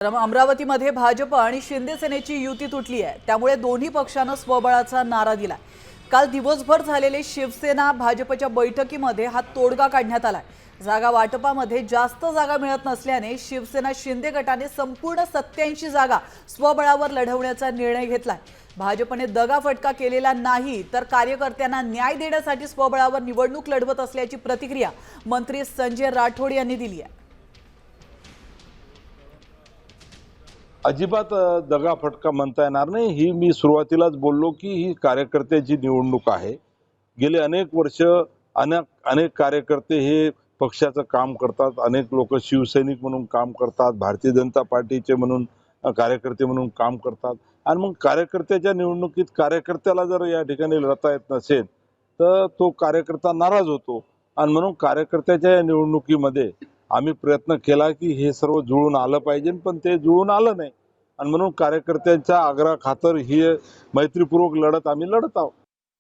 अमरावतीमध्ये भाजप आणि शिंदे सेनेची युती तुटली आहे। त्यामुळे दोन्ही पक्षांना स्वबळाचा नारा दिला। काल दिवसभर झालेले शिवसेना भाजपच्या बैठकीमध्ये हा तोडगा काढण्यात आला। जागा वाटपामध्ये जास्त जागा मिळत नसल्याने शिवसेना शिंदे गटाने संपूर्ण 87 जागा स्वबळावर लढवण्याचा निर्णय घेतलाय। भाजपने दगाफटका केलेला नाही तर कार्यकर्त्यांना न्याय देण्यासाठी स्वबळावर निवडणूक लढवत असल्याची प्रतिक्रिया मंत्री संजय राठोड यांनी दिली आहे। अजिबात दगाफटका म्हणता येणार नाही। ही मी सुरुवातीलाच बोललो की ही कार्यकर्त्याची निवडणूक आहे। गेले अनेक वर्ष अनेक कार्यकर्ते हे पक्षाचं काम करतात। अनेक लोक शिवसैनिक म्हणून काम करतात, भारतीय जनता पार्टीचे म्हणून कार्यकर्ते म्हणून काम करतात। आणि मग कार्यकर्त्याच्या निवडणुकीत कार्यकर्त्याला जर या ठिकाणी लढता येत नसेल तर तो कार्यकर्ता नाराज होतो। आणि म्हणून कार्यकर्त्याच्या या निवडणुकीमध्ये आम्ही प्रयत्न केला की हे सर्व जुळून आलं पाहिजे, पण ते जुळून आलं नाही। आणि म्हणून कार्यकर्त्यांच्या आग्रहाखातर ही मैत्रीपूर्वक लढत आम्ही लढत आहोत।